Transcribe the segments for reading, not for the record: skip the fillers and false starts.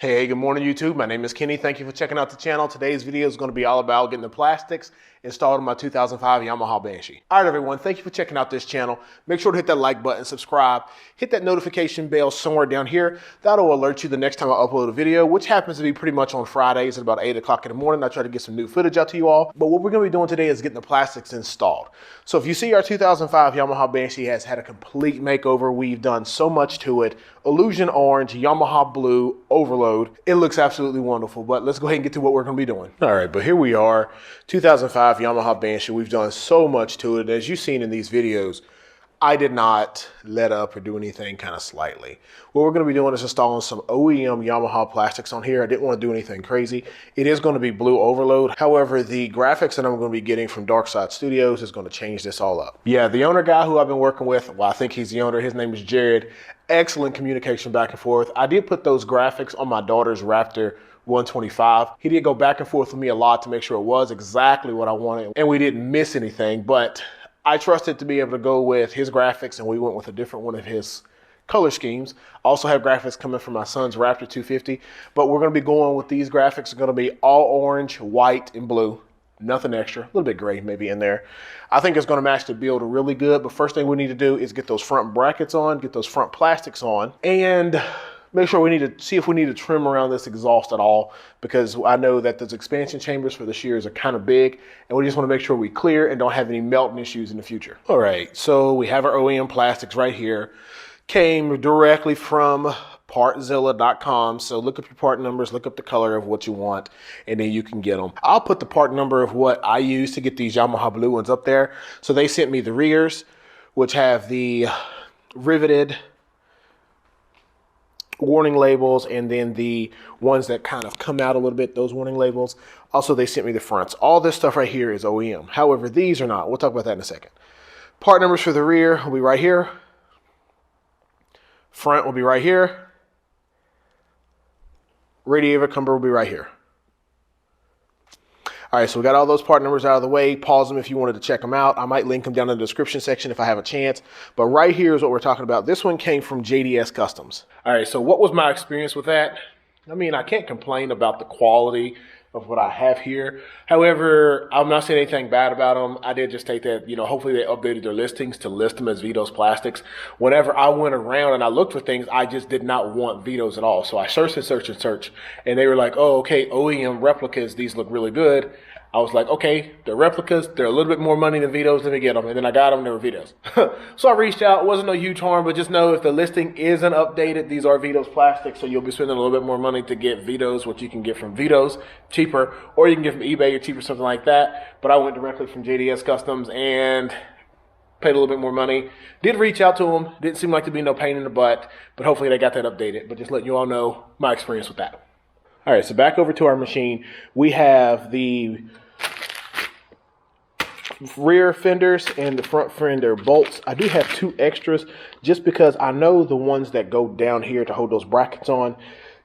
Hey, good morning YouTube. My name is Kenny. Thank you for checking out the channel. Today's video is going to be all about getting the plastics installed in my 2005 Yamaha Banshee. All right, everyone. Thank you for checking out this channel. Make sure to hit that like button, subscribe, hit that notification bell somewhere down here. That'll alert you the next time I upload a video, which happens to be pretty much on Fridays at about 8 o'clock in the morning. I try to get some new footage out to you all. But what we're going to be doing today is getting the plastics installed. So if you see, our 2005 Yamaha Banshee has had a complete makeover. We've done so much to it. Illusion orange, Yamaha blue, overload. It looks absolutely wonderful, but let's go ahead and get to what we're going to be doing. All right, but here we are, 2005 Yamaha Banshee. We've done so much to it. As you've seen in these videos, I did not let up or do anything kind of slightly. What we're going to be doing is installing some OEM Yamaha plastics on here. I didn't want to do anything crazy. It is going to be blue overload. However, the graphics that I'm going to be getting from Darkside Studios is going to change this all up. Yeah, the owner guy who I've been working with, well, I think he's the owner. His name is Jared. Excellent communication back and forth. I did put those graphics on my daughter's Raptor 125. He did go back and forth with me a lot to make sure it was exactly what I wanted and we didn't miss anything, but I trusted to be able to go with his graphics and we went with a different one of his color schemes. I also have graphics coming from my son's Raptor 250, but we're going to be going with these graphics. Are going to be all orange, white, and blue. Nothing extra, a little bit gray maybe in there. I think it's going to match the build really good, but first thing we need to do is get those front brackets on, get those front plastics on, and make sure we need to see if we need to trim around this exhaust at all, because I know that those expansion chambers for the shears are kind of big, and we just want to make sure we clear and don't have any melting issues in the future. All right, so we have our OEM plastics right here. Came directly from partzilla.com. So look up your part numbers, look up the color of what you want, and then you can get them. I'll put the part number of what I use to get these Yamaha blue ones up there. So they sent me the rears, which have the riveted warning labels, and then the ones that kind of come out a little bit, those warning labels. Also, they sent me the fronts. All this stuff right here is OEM. However, these are not. We'll talk about that in a second. Part numbers for the rear will be right here. Front will be right here. Radiator cover will be right here. All right, so we got all those part numbers out of the way. Pause them if you wanted to check them out. I might link them down in the description section if I have a chance. But right here is what we're talking about. This one came from JDS Customs. All right, so what was my experience with that? I mean, I can't complain about the quality of what I have here. However, I'm not saying anything bad about them. I did just take that, hopefully they updated their listings to list them as Vito's plastics. Whenever I went around and I looked for things, I just did not want Vito's at all. So I searched and searched and searched, and they were like, oh, okay, OEM replicas, these look really good. I was like, okay, they're replicas. They're a little bit more money than Vito's. Let me get them. And then I got them. They were Vito's. So I reached out. It wasn't no huge harm, but just know if the listing isn't updated, these are Vito's plastics. So you'll be spending a little bit more money to get Vito's, what you can get from Vito's cheaper, or you can get from eBay or cheaper, something like that. But I went directly from JDS Customs and paid a little bit more money. Did reach out to them. Didn't seem like to be no pain in the butt, but hopefully they got that updated. But just letting you all know my experience with that. All right, so back over to our machine. We have the rear fenders and the front fender bolts. I do have two extras just because I know the ones that go down here to hold those brackets on,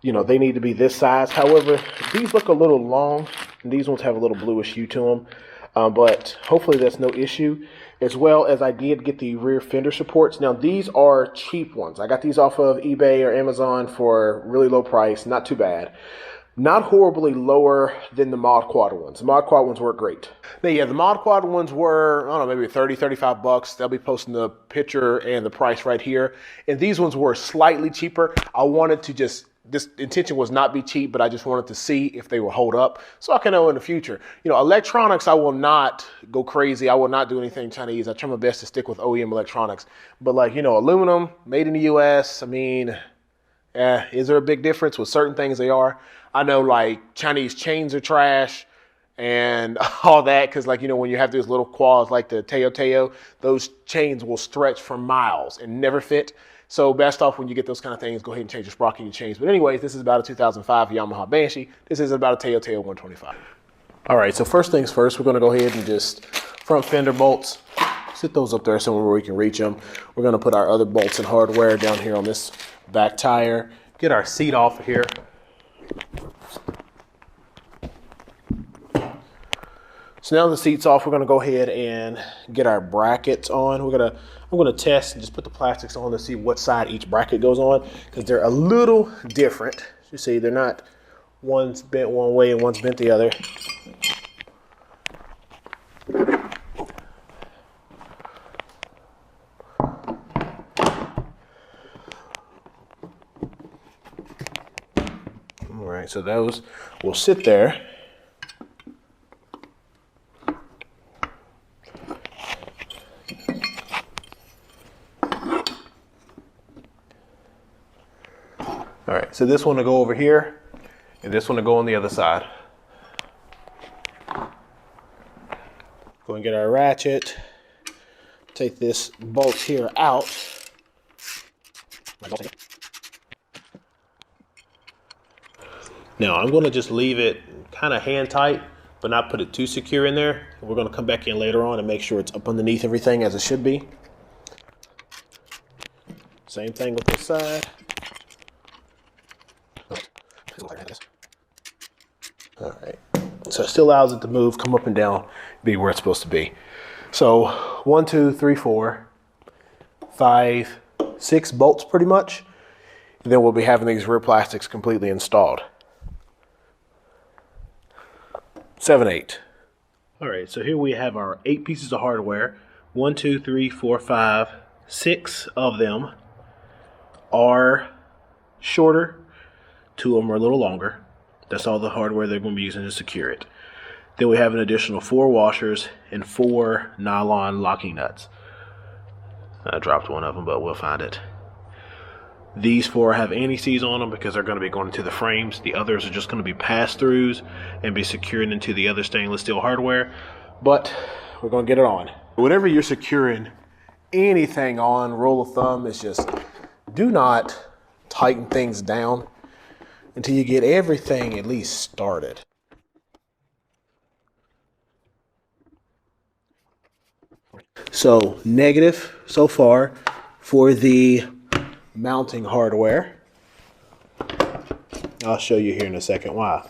they need to be this size. However, these look a little long, and these ones have a little bluish hue to them, but hopefully that's no issue. As well as I did get the rear fender supports. Now, these are cheap ones. I got these off of eBay or Amazon for a really low price. Not too bad. Not horribly lower than the Mod Quad ones. The Mod Quad ones work great. Now, yeah, the Mod Quad ones were, I don't know, maybe 30, 35 bucks. They'll be posting the picture and the price right here. And these ones were slightly cheaper. I wanted to this intention was not be cheap, but I just wanted to see if they will hold up so I can know in the future. Electronics, I will not go crazy. I will not do anything Chinese. I try my best to stick with OEM electronics. But aluminum, made in the US, I mean, is there a big difference? With certain things they are. I know Chinese chains are trash and all that, because when you have these little quads like the Teo, those chains will stretch for miles and never fit. So best off when you get those kind of things, go ahead and change your sprocket and your chains. But anyways, this is about a 2005 Yamaha Banshee. This is about a Teo 125. All right, so first things first, we're going to go ahead and just front fender bolts, sit those up there somewhere where we can reach them. We're going to put our other bolts and hardware down here on this back tire. Get our seat off of here. So now the seat's off, we're gonna go ahead and get our brackets on. I'm gonna test and just put the plastics on to see what side each bracket goes on, because they're a little different. You see, they're not, one's bent one way and one's bent the other. All right, so those will sit there. All right, so this one will go over here, and this one will go on the other side. Go and get our ratchet. Take this bolt here out. Now I'm going to just leave it kind of hand tight, but not put it too secure in there. We're going to come back in later on and make sure it's up underneath everything as it should be. Same thing with this side. All right, so it still allows it to move, come up and down, be where it's supposed to be. So 1, 2, 3, 4, 5, 6 bolts pretty much. And then we'll be having these rear plastics completely installed. 7, 8. All right, so here we have our 8 pieces of hardware. 1, 2, 3, 4, 5, 6 of them are shorter. 2 of them are a little longer. That's all the hardware they're going to be using to secure it. Then we have an additional 4 washers and 4 nylon locking nuts. I dropped one of them, but we'll find it. These 4 have anti-seize on them because they're going to be going into the frames. The others are just going to be pass-throughs and be secured into the other stainless steel hardware. But we're going to get it on. Whenever you're securing anything on, rule of thumb is just do not tighten things down until you get everything at least started. So negative so far for the mounting hardware. I'll show you here in a second why.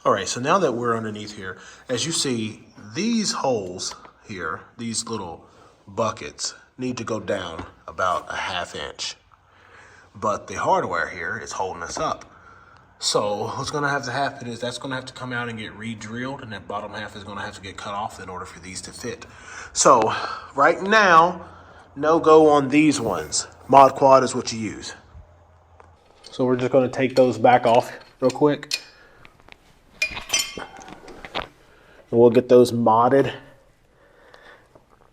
All right, so now that we're underneath here, as you see, these holes here, these little buckets, need to go down about a 1/2 inch. But the hardware here is holding us up. So what's going to have to happen is that's going to have to come out and get re-drilled, and that bottom half is going to have to get cut off in order for these to fit. So right now, no go on these ones. Mod Quad is what you use. So we're just going to take those back off real quick. And we'll get those modded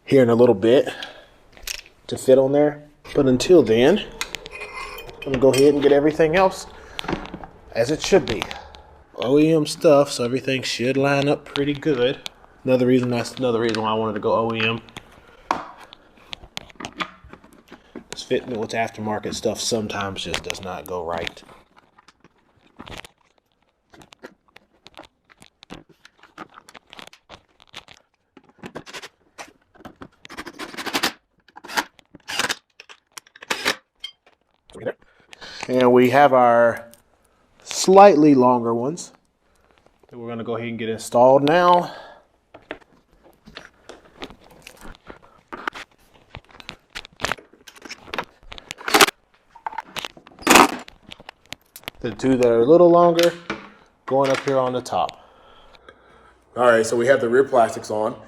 here in a little bit to fit on there. But until then, I'm going to go ahead and get everything else as it should be. OEM stuff, so everything should line up pretty good. That's another reason why I wanted to go OEM. This fitting with aftermarket stuff sometimes just does not go right. And we have our slightly longer ones that we're going to go ahead and get installed now. The 2 that are a little longer going up here on the top. All right, so we have the rear plastics on.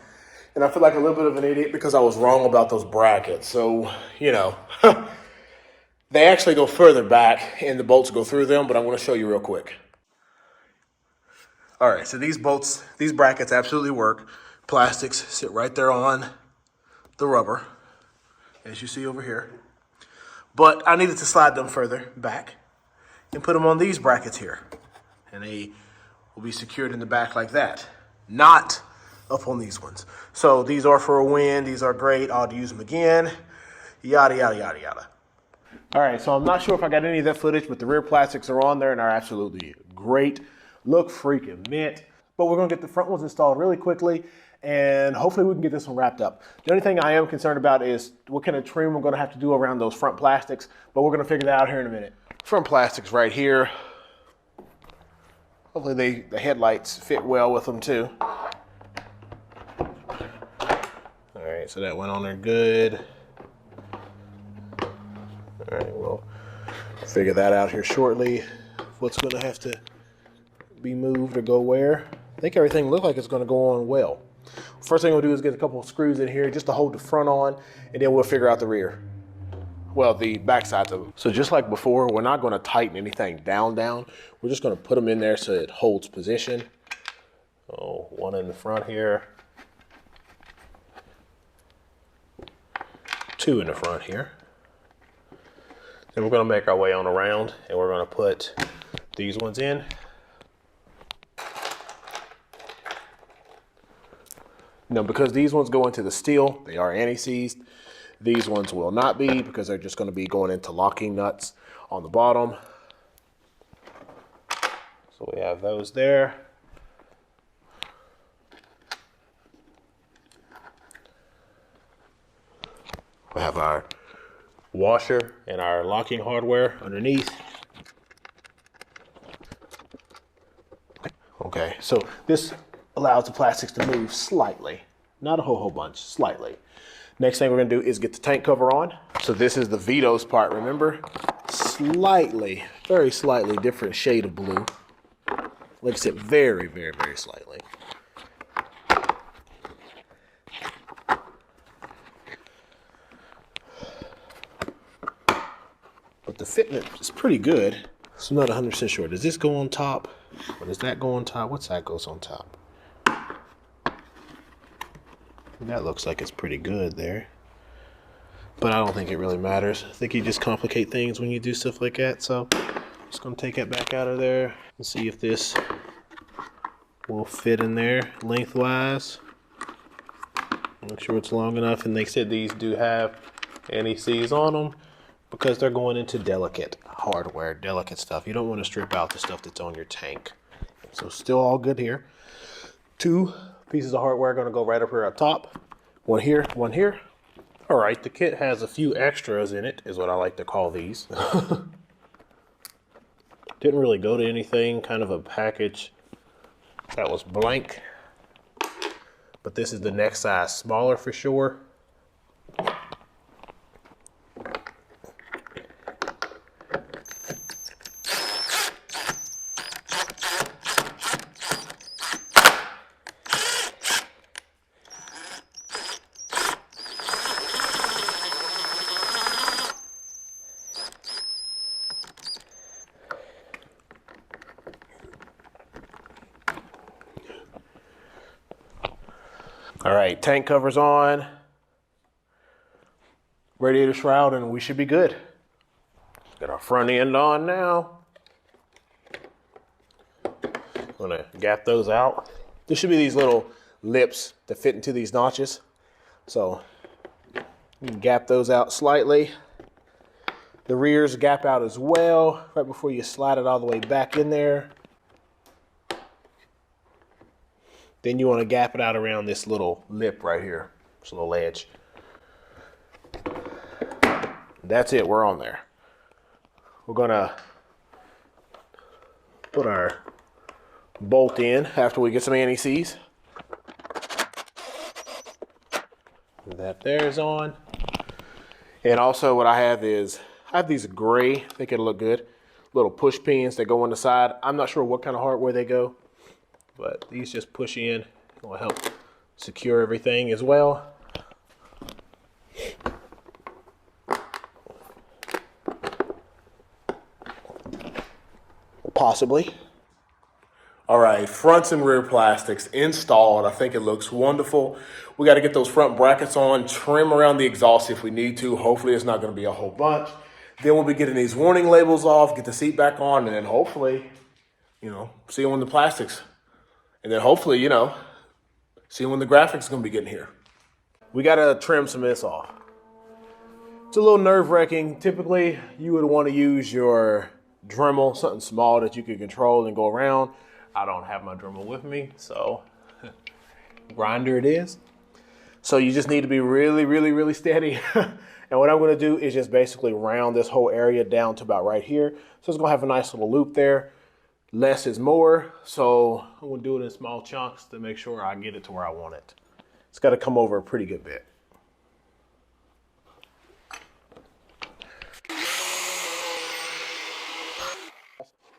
And I feel like a little bit of an idiot because I was wrong about those brackets. So, you know, they actually go further back and the bolts go through them, but I'm going to show you real quick. All right, so these brackets absolutely work. Plastics sit right there on the rubber, as you see over here. But I needed to slide them further back and put them on these brackets here. And they will be secured in the back like that, not up on these ones. So these are for a win. These are great. I'll use them again. Yada, yada, yada, yada. All right, so I'm not sure if I got any of that footage, but the rear plastics are on there and are absolutely great. Look freaking mint. But we're going to get the front ones installed really quickly, and hopefully we can get this one wrapped up. The only thing I am concerned about is what kind of trim we're going to have to do around those front plastics, but we're going to figure that out here in a minute. Front plastics right here. Hopefully the headlights fit well with them too. All right, so that went on there good. All right, we'll figure that out here shortly. what's going to have to be moved or go where. I think everything looks like it's going to go on well. First thing we'll do is get a couple of screws in here just to hold the front on, and then we'll figure out the rear. Well, the back sides of them. So just like before, we're not going to tighten anything down. We're just going to put them in there so it holds position. Oh, one in the front here. Two in the front here. Then we're going to make our way on around, and we're going to put these ones in. Now, because these ones go into the steel, they are anti-seized. These ones will not be, because they're just going to be going into locking nuts on the bottom. So we have those there. We have our washer and our locking hardware underneath. Okay, so this allows the plastics to move slightly, not a whole bunch, slightly. Next thing we're going to do is get the tank cover on. So this is the Vito's part, remember? Slightly, very slightly different shade of blue. Like I said, very, very, very slightly. But the fitment is pretty good. So I'm not 100% sure. Does this go on top? Or does that go on top? What side goes on top? That looks like it's pretty good there. But I don't think it really matters. I think you just complicate things when you do stuff like that. So I'm just going to take it back out of there and see if this will fit in there lengthwise. Make sure it's long enough. And they said these do have anti-seize on them because they're going into delicate hardware, delicate stuff. You don't want to strip out the stuff that's on your tank. So still all good here. Two pieces of hardware going to go right up here up top. One here, one here. All right, the kit has a few extras in it, is what I like to call these. Didn't really go to anything, kind of a package that was blank. But this is the next size smaller for sure. All right, tank covers on, radiator shroud, and we should be good. Got our front end on now. Gonna gap those out. There should be these little lips that fit into these notches. So you can gap those out slightly. The rears gap out as well, right before you slide it all the way back in there. Then you want to gap it out around this little lip right here, this little edge. That's it, we're on there. We're gonna put our bolt in after we get some anti-seize. That there's on. And also what I have is, I have these gray, I think it'll look good, little push pins that go on the side. I'm not sure what kind of hardware they go, but these just push in. It'll help secure everything as well. Possibly. All right, fronts and rear plastics installed. I think it looks wonderful. We got to get those front brackets on, trim around the exhaust if we need to. Hopefully it's not going to be a whole bunch. Then we'll be getting these warning labels off, get the seat back on, and then hopefully, see when the plastics. And then hopefully, see when the graphics is going to be getting here. We got to trim some of this off. It's a little nerve-wracking. Typically, you would want to use your Dremel, something small that you can control and go around. I don't have my Dremel with me, so grinder it is. So you just need to be really, really, really steady. And what I'm going to do is just basically round this whole area down to about right here. So it's going to have a nice little loop there. Less is more, so I'm going to do it in small chunks to make sure I get it to where I want it. It's got to come over a pretty good bit.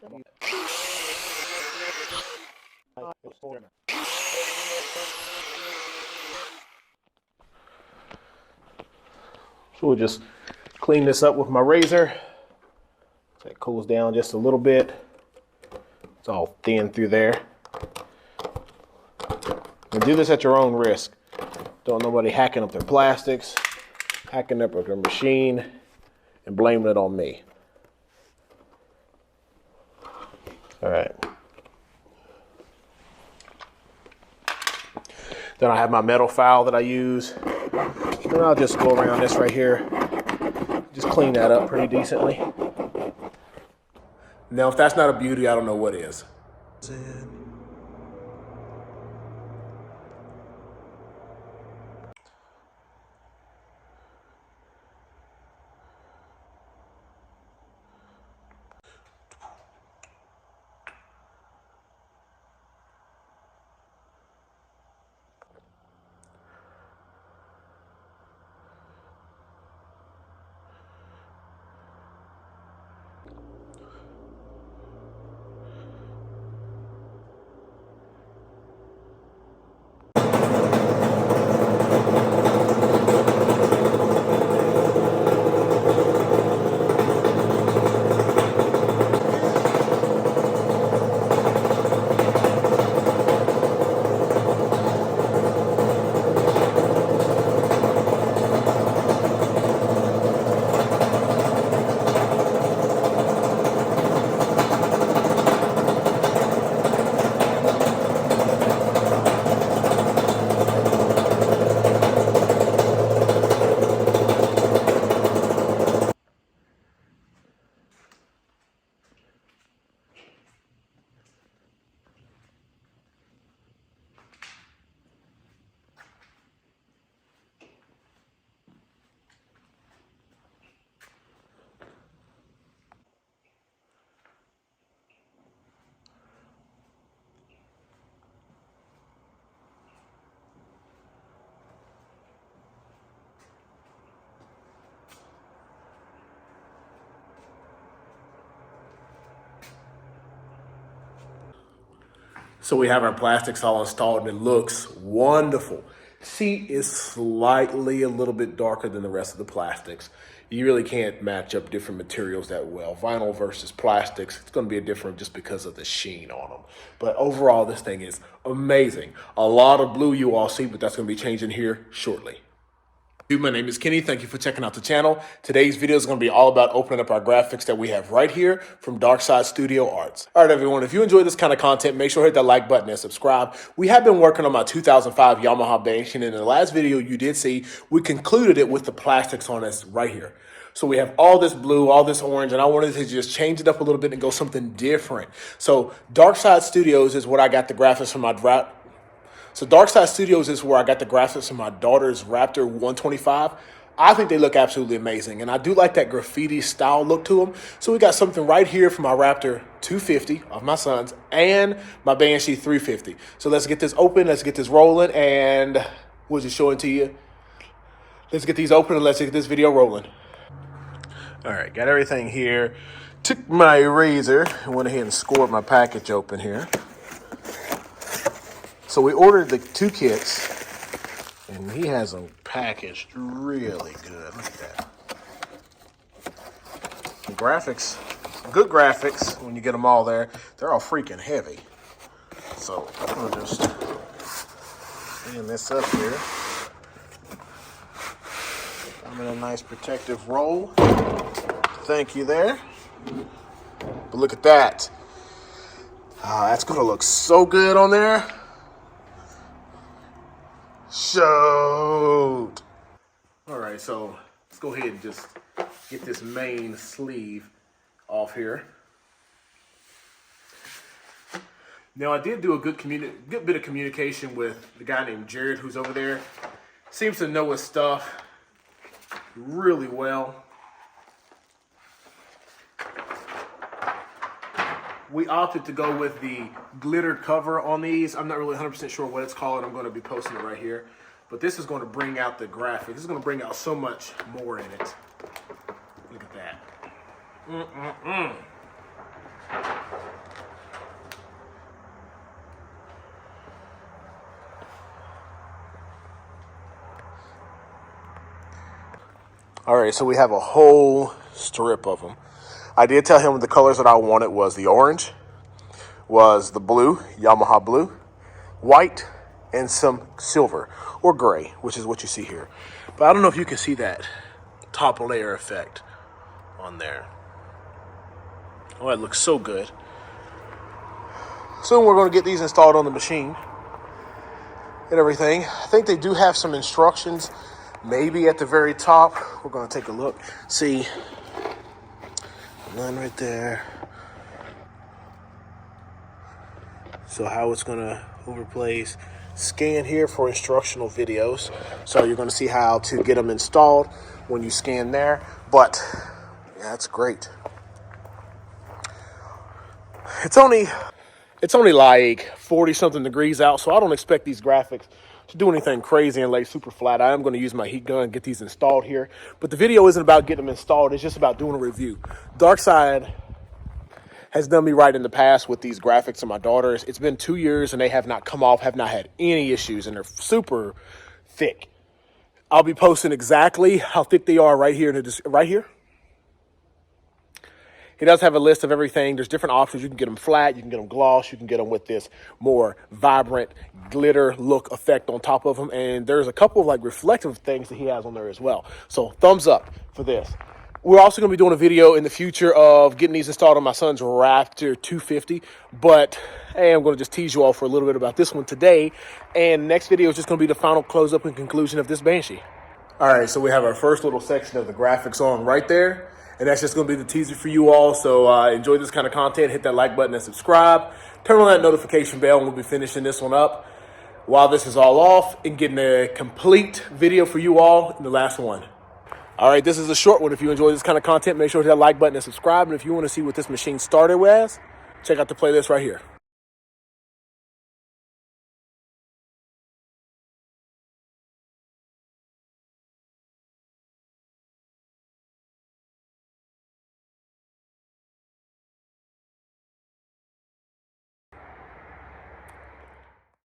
So we'll just clean this up with my razor. So it cools down just a little bit. It's all thin through there. And do this at your own risk. Don't nobody hacking up their plastics, hacking up their machine, and blaming it on me. All right. Then I have my metal file that I use. And I'll just go around this right here. Just clean that up pretty decently. Now, if that's not a beauty, I don't know what is. So we have our plastics all installed and it looks wonderful. Seat is slightly a little bit darker than the rest of the plastics. You really can't match up different materials that well. Vinyl versus plastics, it's gonna be a different just because of the sheen on them. But overall, this thing is amazing. A lot of blue you all see, but that's gonna be changing here shortly. My name is Kenny. Thank you for checking out the channel. Today's video is going to be all about opening up our graphics that we have right here from Darkside Studio Arts. All right, everyone, if you enjoy this kind of content, make sure to hit that like button and subscribe. We have been working on my 2005 Yamaha Banshee, and in the last video you did see, we concluded it with the plastics on us right here. So we have all this blue, all this orange, and I wanted to just change it up a little bit and go something different. So Darkside Studios is what I got the graphics from my So Darkside Studios is where I got the graphics from my daughter's Raptor 125. I think they look absolutely amazing, and I do like that graffiti style look to them. So we got something right here from my Raptor 250 of my son's and my Banshee 350. So let's get this open, let's get this rolling, and we'll just show it to you. Let's get these open and let's get this video rolling. All right, got everything here. Took my razor and went ahead and scored my package open here. So we ordered the two kits, and he has them packaged really good. Look at that. The graphics, good graphics when you get them all there. They're all freaking heavy. So I'm gonna just clean this up here. I'm in a nice protective roll. Thank you there. But look at that. That's gonna look so good on there. Shoot. All right, so let's go ahead and just get this main sleeve off here. Now, I did do a good bit of communication with the guy named Jared who's over there. Seems to know his stuff really well. We opted to go with the glitter cover on these. I'm not really 100% sure what it's called. I'm going to be posting it right here. But this is going to bring out the graphic. This is going to bring out so much more in it. Look at that. All right, so we have a whole strip of them. I did tell him the colors that I wanted was the orange, was the blue, Yamaha blue, white, and some silver or gray, which is what you see here. But I don't know if you can see that top layer effect on there. Oh, it looks so good. Soon we're going to get these installed on the machine and everything. I think they do have some instructions maybe at the very top. We're going to take a look. See, one right there. So how it's going to overplace. Scan here for instructional videos. So you're going to see how to get them installed when you scan there. But yeah, that's great. It's only like 40 something degrees out, so I don't expect these graphics to do anything crazy and lay super flat. I am going to use my heat gun and get these installed here. But the video isn't about getting them installed. It's just about doing a review. Darkside has done me right in the past with these graphics of my daughters. It's been 2 years and they have not come off, have not had any issues, and they're super thick. I'll be posting exactly how thick they are right here. Right here. He does have a list of everything. There's different options. You can get them flat, you can get them gloss, you can get them with this more vibrant glitter look effect on top of them. And there's a couple of like reflective things that he has on there as well. So thumbs up for this. We're also going to be doing a video in the future of getting these installed on my son's Raptor 250. But hey, I'm going to just tease you all for a little bit about this one today. And next video is just going to be the final close-up and conclusion of this Banshee. All right, so we have our first little section of the graphics on right there. And that's just going to be the teaser for you all. So enjoy this kind of content. Hit that like button and subscribe. Turn on that notification bell, and we'll be finishing this one up while this is all off and getting a complete video for you all in the last one. All right, this is a short one. If you enjoy this kind of content, make sure to hit that like button and subscribe. And if you want to see what this machine started with, check out the playlist right here.